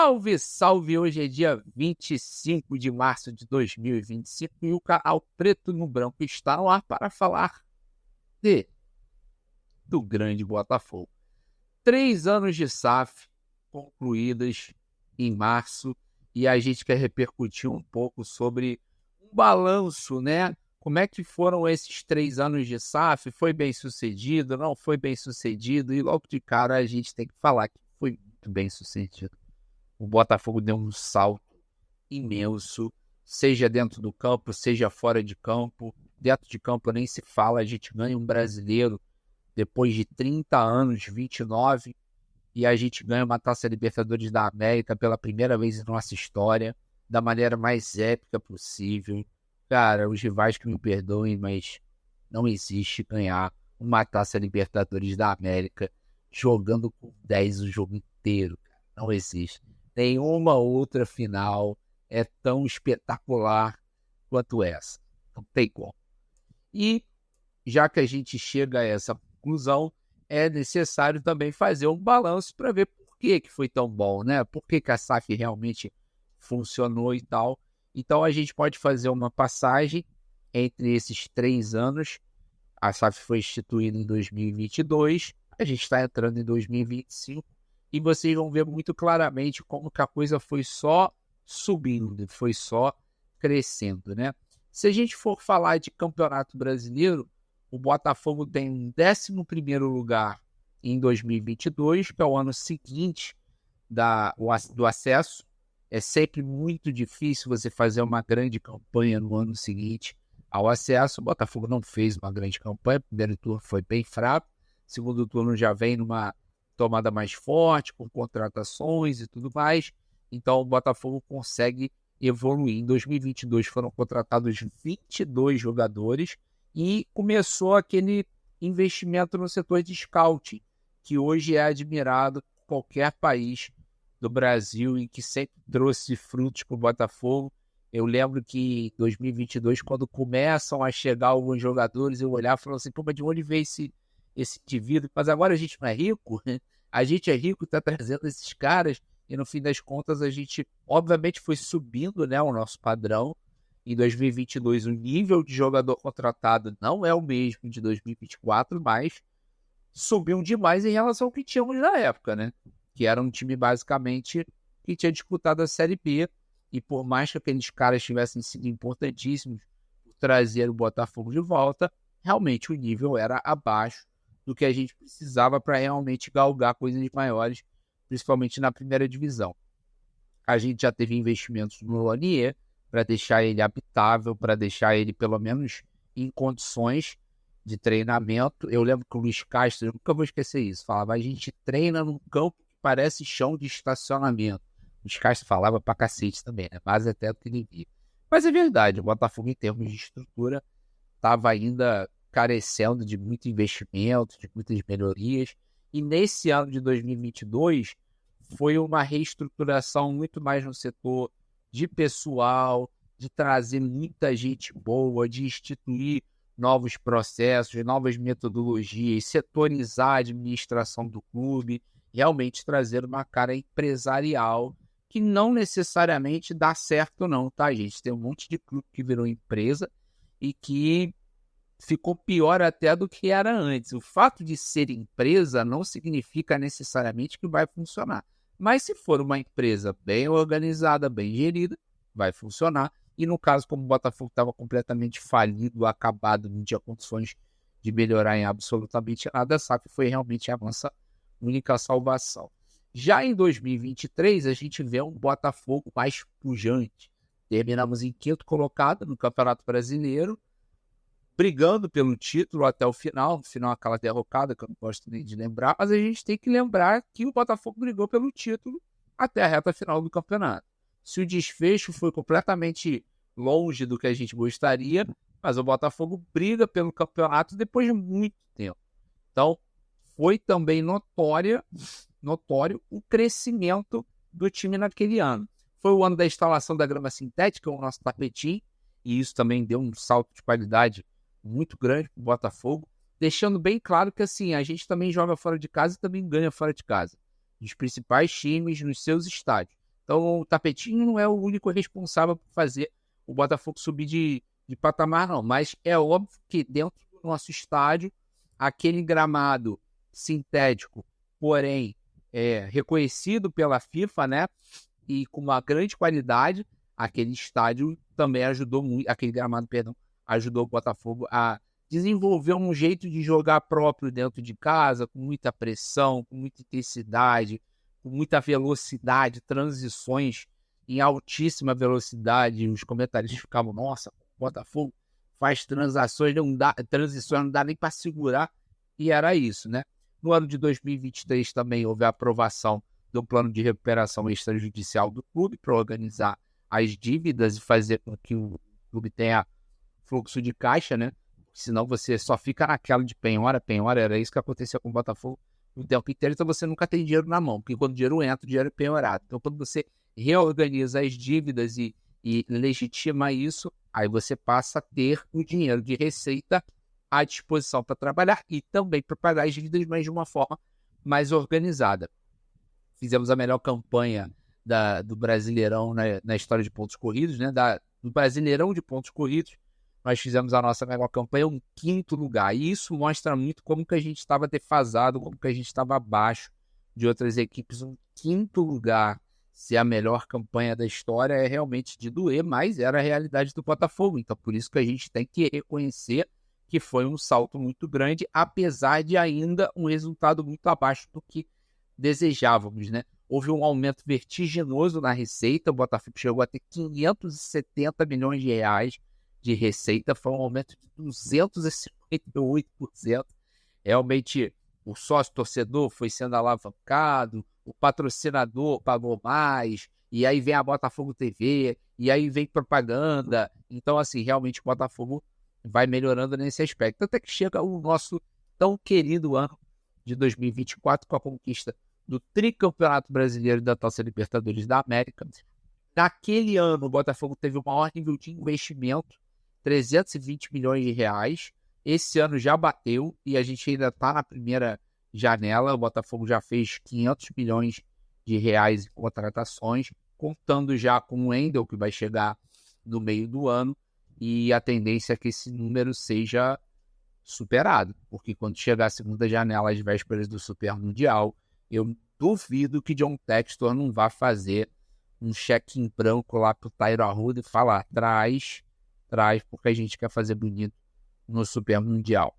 Salve, salve! Hoje é dia 25 de março de 2025 e o canal Preto no Branco está no ar para falar do grande Botafogo. 3 anos de SAF concluídas em março e a gente quer repercutir um pouco sobre um balanço, né? Como é que foram esses 3 anos de SAF? Foi bem sucedido? Não foi bem sucedido? E logo de cara a gente tem que falar que foi muito bem sucedido. O Botafogo deu um salto imenso, seja dentro do campo, seja fora de campo. Dentro de campo nem se fala, a gente ganha um brasileiro depois de 30 anos, 29, e a gente ganha uma Taça Libertadores da América pela primeira vez em nossa história, da maneira mais épica possível. Cara, os rivais que me perdoem, mas não existe ganhar uma Taça Libertadores da América jogando com 10 o jogo inteiro. Cara. Não existe. Nenhuma outra final é tão espetacular quanto essa. Não tem como. E, já que a gente chega a essa conclusão, é necessário também fazer um balanço para ver por que foi tão bom, né? Por que a SAF realmente funcionou e tal. Então, a gente pode fazer uma passagem entre esses 3 anos. A SAF foi instituída em 2022, a gente está entrando em 2025, e vocês vão ver muito claramente como que a coisa foi só subindo, foi só crescendo, né? Se a gente for falar de Campeonato Brasileiro, o Botafogo tem um 11º lugar em 2022, que é o ano seguinte do acesso. É sempre muito difícil você fazer uma grande campanha no ano seguinte ao acesso. O Botafogo não fez uma grande campanha, o primeiro turno foi bem fraco, o segundo turno já vem numa tomada mais forte, com contratações e tudo mais, então o Botafogo consegue evoluir. Em 2022 foram contratados 22 jogadores e começou aquele investimento no setor de scouting, que hoje é admirado por qualquer país do Brasil e que sempre trouxe frutos para o Botafogo. Eu lembro que em 2022, quando começam a chegar alguns jogadores, eu olhava e falava assim, pô, mas de onde veio esse indivíduo? Mas agora a gente não é rico? A gente é rico, está trazendo esses caras, e no fim das contas a gente, obviamente, foi subindo, né, o nosso padrão. Em 2022, o nível de jogador contratado não é o mesmo de 2024, mas subiu demais em relação ao que tínhamos na época, né? Que era um time basicamente que tinha disputado a Série B, e por mais que aqueles caras tivessem sido importantíssimos por trazer o Botafogo de volta, realmente o nível era abaixo do que a gente precisava para realmente galgar coisas maiores, principalmente na primeira divisão. A gente já teve investimentos no Lonier para deixar ele habitável, para deixar ele pelo menos em condições de treinamento. Eu lembro que o Luiz Castro, eu nunca vou esquecer isso, falava, a gente treina num campo que parece chão de estacionamento. O Luiz Castro falava pra cacete também, né? Mais até do que ele via. Mas é verdade, o Botafogo, em termos de estrutura, estava ainda carecendo de muito investimento, de muitas melhorias. E nesse ano de 2022, foi uma reestruturação muito mais no setor de pessoal, de trazer muita gente boa, de instituir novos processos, novas metodologias, setorizar a administração do clube, realmente trazer uma cara empresarial que não necessariamente dá certo não, tá, gente? Tem um monte de clube que virou empresa e que ficou pior até do que era antes. O fato de ser empresa não significa necessariamente que vai funcionar. Mas se for uma empresa bem organizada, bem gerida, vai funcionar. E no caso, como o Botafogo estava completamente falido, acabado, não tinha condições de melhorar em absolutamente nada, a SAF foi realmente a nossa única salvação. Já em 2023, a gente vê um Botafogo mais pujante. Terminamos em 5º colocado no Campeonato Brasileiro, brigando pelo título até o final. No final, aquela derrocada que eu não gosto nem de lembrar, mas a gente tem que lembrar que o Botafogo brigou pelo título até a reta final do campeonato. Se o desfecho foi completamente longe do que a gente gostaria, mas o Botafogo briga pelo campeonato depois de muito tempo. Então, foi também notório o crescimento do time naquele ano. Foi o ano da instalação da grama sintética, o nosso tapetinho, e isso também deu um salto de qualidade muito grande para o Botafogo, deixando bem claro que assim, a gente também joga fora de casa e também ganha fora de casa. Os principais times nos seus estádios. Então, o Tapetinho não é o único responsável por fazer o Botafogo subir de patamar, não. Mas é óbvio que dentro do nosso estádio, aquele gramado sintético, porém reconhecido pela FIFA, né? E com uma grande qualidade, aquele estádio também ajudou muito, aquele gramado, perdão, ajudou o Botafogo a desenvolver um jeito de jogar próprio dentro de casa, com muita pressão, com muita intensidade, com muita velocidade, transições em altíssima velocidade. Os comentaristas ficavam, nossa, o Botafogo faz transições, não dá nem para segurar, e era isso, né? No ano de 2023 também houve a aprovação do plano de recuperação extrajudicial do clube para organizar as dívidas e fazer com que o clube tenha fluxo de caixa, né? Senão você só fica naquela de penhora, era isso que acontecia com o Botafogo o tempo inteiro, então você nunca tem dinheiro na mão, porque quando o dinheiro entra, o dinheiro é penhorado. Então, quando você reorganiza as dívidas e legitima isso, aí você passa a ter o dinheiro de receita à disposição para trabalhar e também para pagar as dívidas, mas de uma forma mais organizada. Fizemos a melhor campanha do Brasileirão na história de pontos corridos, né? Do Brasileirão de pontos corridos, nós fizemos a nossa melhor campanha, um 5º lugar. E isso mostra muito como que a gente estava defasado, como que a gente estava abaixo de outras equipes. Um 5º lugar, se a melhor campanha da história, é realmente de doer, mas era a realidade do Botafogo. Então, por isso que a gente tem que reconhecer que foi um salto muito grande, apesar de ainda um resultado muito abaixo do que desejávamos, né? Houve um aumento vertiginoso na receita, o Botafogo chegou a ter 570 milhões de reais de receita, foi um aumento de 258%. Realmente, o sócio-torcedor foi sendo alavancado, o patrocinador pagou mais, e aí vem a Botafogo TV, e aí vem propaganda. Então, assim, realmente o Botafogo vai melhorando nesse aspecto. Até que chega o nosso tão querido ano de 2024 com a conquista do tricampeonato brasileiro e da Taça Libertadores da América. Naquele ano, o Botafogo teve o maior nível de investimento, 320 milhões de reais. Esse ano já bateu e a gente ainda está na primeira janela. O Botafogo já fez 500 milhões de reais em contratações, contando já com o Wendel, que vai chegar no meio do ano, e a tendência é que esse número seja superado, porque quando chegar a segunda janela, às vésperas do Super Mundial, eu duvido que John Textor não vá fazer um cheque em branco lá pro Tairo Arruda e falar, traz, porque a gente quer fazer bonito no Super Mundial.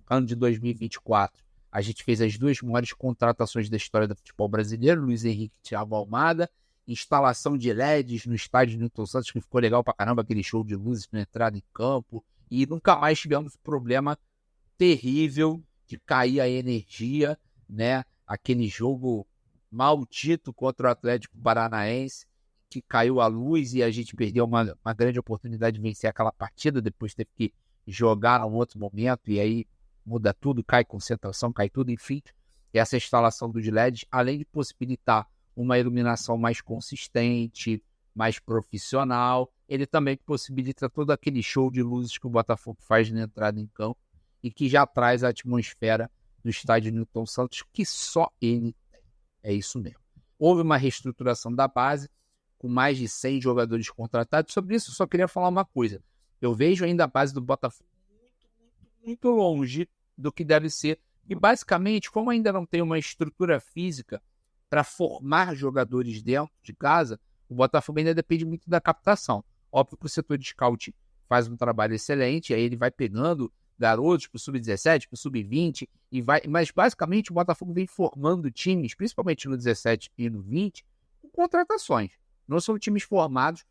Ano de 2024, a gente fez as 2 maiores contratações da história do futebol brasileiro, Luiz Henrique e Thiago Almada, instalação de LEDs no estádio Newton Santos, que ficou legal pra caramba, aquele show de luzes na entrada em campo, e nunca mais tivemos problema terrível de cair a energia, né? Aquele jogo maldito contra o Atlético Paranaense, que caiu a luz e a gente perdeu uma grande oportunidade de vencer aquela partida, depois teve que jogar num outro momento, e aí muda tudo, cai concentração, cai tudo, enfim. Essa instalação dos LEDs, além de possibilitar uma iluminação mais consistente, mais profissional, ele também possibilita todo aquele show de luzes que o Botafogo faz na entrada em campo e que já traz a atmosfera do estádio Newton Santos, que só ele tem. É isso mesmo. Houve uma reestruturação da base, com mais de 100 jogadores contratados. Sobre isso, eu só queria falar uma coisa. Eu vejo ainda a base do Botafogo muito longe do que deve ser. E, basicamente, como ainda não tem uma estrutura física para formar jogadores dentro de casa, o Botafogo ainda depende muito da captação. Óbvio que o setor de scout faz um trabalho excelente, aí ele vai pegando garotos para o sub-17, para o sub-20, mas basicamente o Botafogo vem formando times, principalmente no 17 e no 20, com contratações. Não são times formados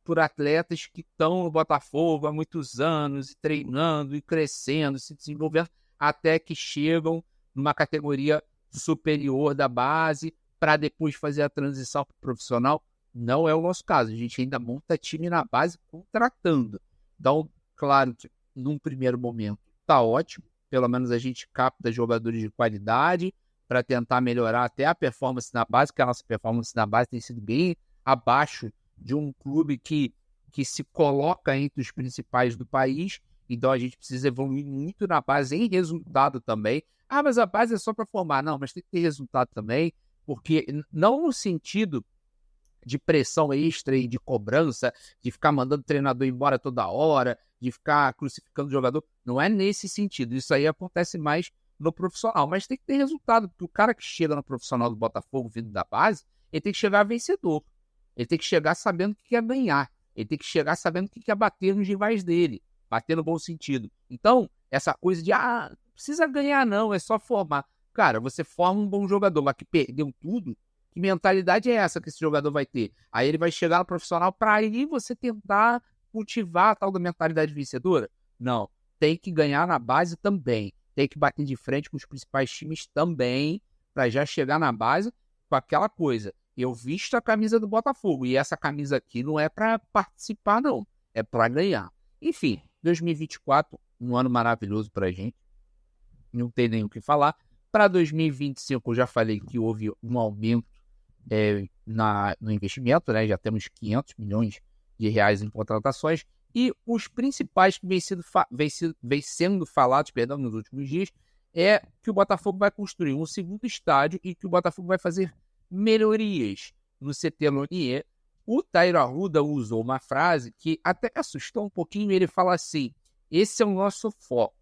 por atletas que estão no Botafogo há muitos anos, e treinando, e crescendo, se desenvolvendo, até que chegam numa categoria superior da base, para depois fazer a transição para o profissional. Não é o nosso caso, a gente ainda monta time na base contratando. Então, claro que num primeiro momento está ótimo, pelo menos a gente capta jogadores de qualidade para tentar melhorar até a performance na base, porque a nossa performance na base tem sido bem abaixo de um clube que se coloca entre os principais do país. Então a gente precisa evoluir muito na base em resultado também. Ah, mas a base é só para formar. Não, mas tem que ter resultado também, porque não no sentido de pressão extra e de cobrança, de ficar mandando o treinador embora toda hora, de ficar crucificando o jogador. Não é nesse sentido. Isso aí acontece mais no profissional. Mas tem que ter resultado, porque o cara que chega no profissional do Botafogo vindo da base, ele tem que chegar vencedor. Ele tem que chegar sabendo que quer ganhar. Ele tem que chegar sabendo que quer bater nos rivais dele. Bater no bom sentido. Então, essa coisa de, não precisa ganhar não, é só formar. Cara, você forma um bom jogador, mas que perdeu tudo, que mentalidade é essa que esse jogador vai ter? Aí ele vai chegar no profissional para aí você tentar cultivar a tal da mentalidade vencedora? Não, tem que ganhar na base também. Tem que bater de frente com os principais times também, para já chegar na base com aquela coisa. Eu visto a camisa do Botafogo, e essa camisa aqui não é para participar, não. É para ganhar. Enfim, 2024, um ano maravilhoso para a gente. Não tem nem o que falar. Para 2025, eu já falei que houve um aumento no investimento, né? Já temos 500 milhões de reais em contratações. E os principais que vem sendo falados, nos últimos dias, é que o Botafogo vai construir um segundo estádio e que o Botafogo vai fazer melhorias no CT Lonier. O Tairo Arruda usou uma frase que até assustou um pouquinho. Ele fala assim: esse é o nosso foco,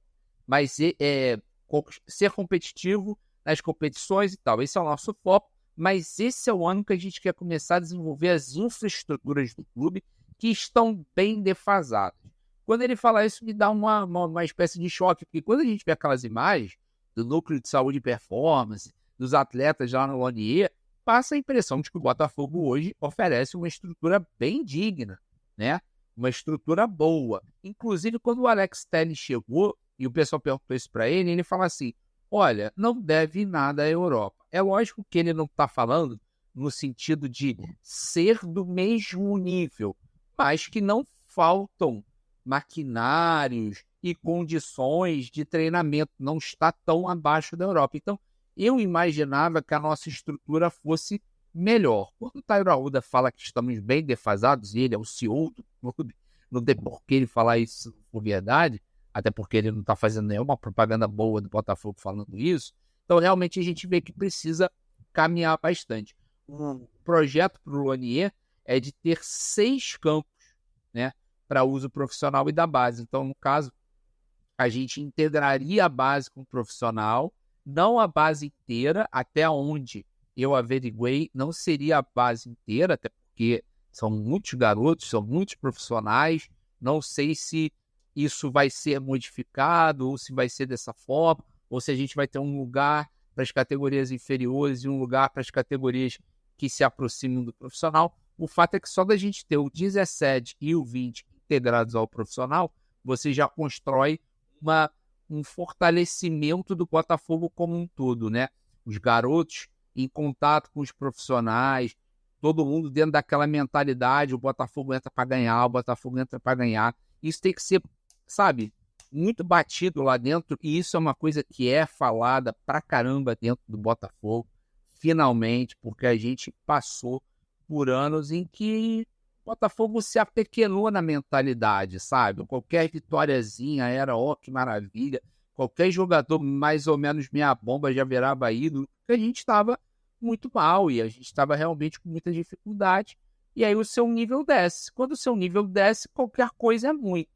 mas ser competitivo nas competições e tal, esse é o nosso foco, mas esse é o ano que a gente quer começar a desenvolver as infraestruturas do clube que estão bem defasadas. Quando ele fala isso, me dá uma espécie de choque, porque quando a gente vê aquelas imagens do núcleo de saúde e performance, dos atletas lá no Lonier, passa a impressão de que o Botafogo hoje oferece uma estrutura bem digna, né? Uma estrutura boa. Inclusive, quando o Alex Telles chegou e o pessoal perguntou isso para ele, ele fala assim: olha, não deve nada à Europa. É lógico que ele não está falando no sentido de ser do mesmo nível, mas que não faltam maquinários e condições de treinamento, não está tão abaixo da Europa. Então, eu imaginava que a nossa estrutura fosse melhor. Quando o Tairo Arruda fala que estamos bem defasados, e ele é o CEO do clube, não tem por que ele falar isso por verdade, até porque ele não está fazendo nenhuma propaganda boa do Botafogo falando isso. Então, realmente, a gente vê que precisa caminhar bastante. O projeto para o Lonier é de ter 6 campos, né, para uso profissional e da base. Então, no caso, a gente integraria a base com o profissional, não a base inteira, até onde eu averiguei, não seria a base inteira, até porque são muitos garotos, são muitos profissionais, não sei se isso vai ser modificado, ou se vai ser dessa forma, ou se a gente vai ter um lugar para as categorias inferiores e um lugar para as categorias que se aproximam do profissional. O fato é que só da gente ter o 17 e o 20 integrados ao profissional, você já constrói um fortalecimento do Botafogo como um todo, né? Os garotos em contato com os profissionais, todo mundo dentro daquela mentalidade: o Botafogo entra para ganhar, o Botafogo entra para ganhar. Isso tem que ser, sabe, muito batido lá dentro, e isso é uma coisa que é falada pra caramba dentro do Botafogo, finalmente, porque a gente passou por anos em que o Botafogo se apequenou na mentalidade, sabe? Qualquer vitóriazinha era, que maravilha. Qualquer jogador mais ou menos meia bomba já virava ídolo, porque a gente estava muito mal e a gente estava realmente com muita dificuldade. E aí o seu nível desce. Quando o seu nível desce, qualquer coisa é muito.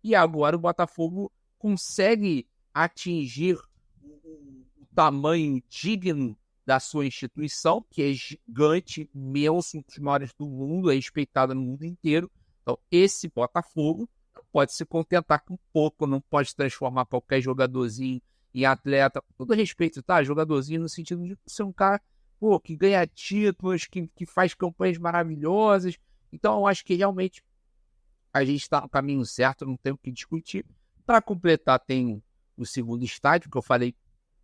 E agora o Botafogo consegue atingir o tamanho digno da sua instituição, que é gigante, imenso, um dos maiores do mundo, é respeitado no mundo inteiro. Então, esse Botafogo não pode se contentar com pouco, não pode transformar qualquer jogadorzinho em atleta. Com todo respeito, tá? Jogadorzinho no sentido de ser um cara que ganha títulos, que faz campanhas maravilhosas. Então, eu acho que realmente a gente está no caminho certo, não tem o que discutir. Para completar, tem o segundo estádio, que eu falei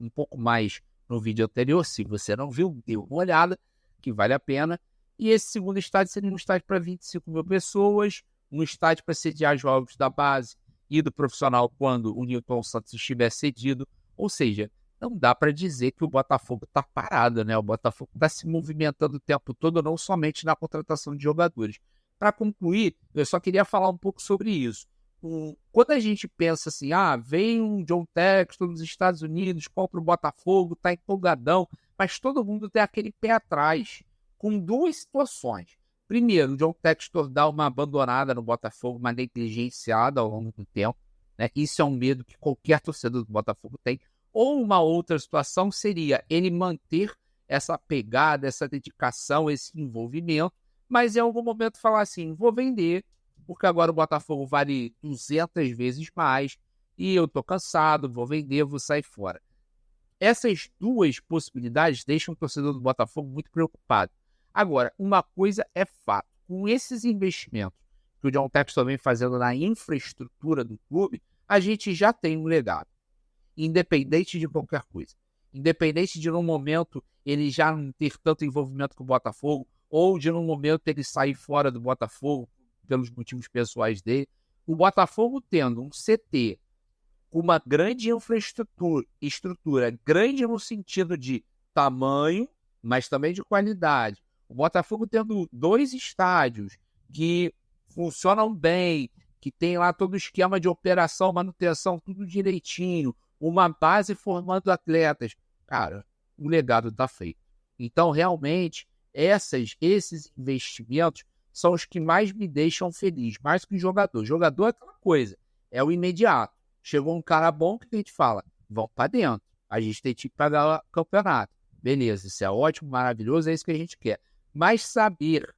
um pouco mais no vídeo anterior. Se você não viu, dê uma olhada, que vale a pena. E esse segundo estádio seria um estádio para 25 mil pessoas, um estádio para sediar jogos da base e do profissional quando o Newton Santos estiver cedido. Ou seja, não dá para dizer que o Botafogo está parado, né? O Botafogo está se movimentando o tempo todo, não somente na contratação de jogadores. Para concluir, eu só queria falar um pouco sobre isso. Quando a gente pensa assim, vem um John Textor dos Estados Unidos, compra o Botafogo, tá empolgadão, mas todo mundo tem aquele pé atrás. com duas situações. Primeiro, o John Textor dá uma abandonada no Botafogo, uma negligenciada ao longo do tempo, né? Isso é um medo que qualquer torcedor do Botafogo tem. Ou uma outra situação seria ele manter essa pegada, essa dedicação, esse envolvimento, mas em algum momento falar assim, vou vender, porque agora o Botafogo vale 200 vezes mais, e eu tô cansado, vou vender, vou sair fora. Essas duas possibilidades deixam o torcedor do Botafogo muito preocupado. Agora, uma coisa é fato, com esses investimentos que o John Textor vem fazendo na infraestrutura do clube, a gente já tem um legado, independente de qualquer coisa. Independente de, num momento, ele já não ter tanto envolvimento com o Botafogo, ou de, num momento, ele sair fora do Botafogo pelos motivos pessoais dele, o Botafogo tendo um CT com uma grande estrutura grande no sentido de tamanho, mas também de qualidade. O Botafogo tendo 2 estádios que funcionam bem, que tem lá todo o esquema de operação, manutenção, tudo direitinho, uma base formando atletas. Cara, o legado está feito. Então, realmente, esses investimentos são os que mais me deixam feliz, mais que o jogador. O jogador é aquela coisa, é o imediato. Chegou um cara bom, que a gente fala? Vamos para dentro. A gente tem que pagar o campeonato. Beleza, isso é ótimo, maravilhoso, é isso que a gente quer. Mas saber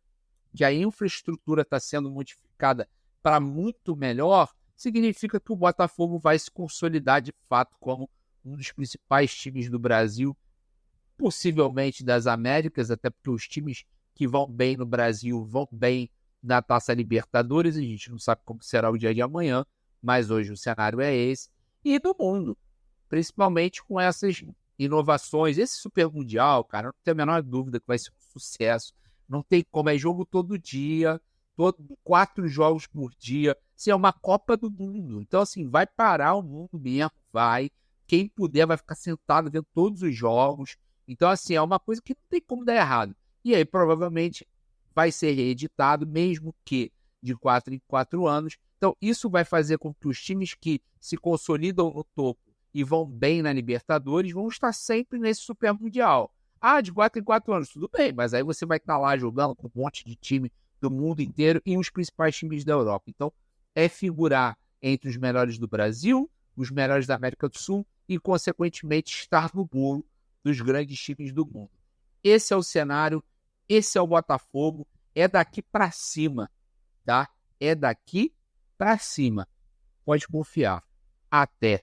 que a infraestrutura está sendo modificada para muito melhor, significa que o Botafogo vai se consolidar de fato como um dos principais times do Brasil, possivelmente das Américas, até porque os times que vão bem no Brasil vão bem na Taça Libertadores, a gente não sabe como será o dia de amanhã, mas hoje o cenário é esse, e do mundo, principalmente com essas inovações. Esse Super Mundial, cara, não tenho a menor dúvida que vai ser um sucesso. Não tem como, é jogo todo dia, 4 jogos por dia. Assim, é uma Copa do Mundo. Então, assim, vai parar o mundo mesmo, vai. Quem puder vai ficar sentado vendo todos os jogos. Então, assim, é uma coisa que não tem como dar errado. E aí, provavelmente, vai ser reeditado, mesmo que de 4 em 4 anos. Então, isso vai fazer com que os times que se consolidam no topo e vão bem na Libertadores vão estar sempre nesse Super Mundial. Ah, de 4 em 4 anos, tudo bem, mas aí você vai estar lá jogando com um monte de time do mundo inteiro e os principais times da Europa. Então, é figurar entre os melhores do Brasil, os melhores da América do Sul e, consequentemente, estar no bolo dos grandes times do mundo. Esse é o cenário, esse é o Botafogo, é daqui para cima, tá? É daqui para cima. Pode confiar. Até.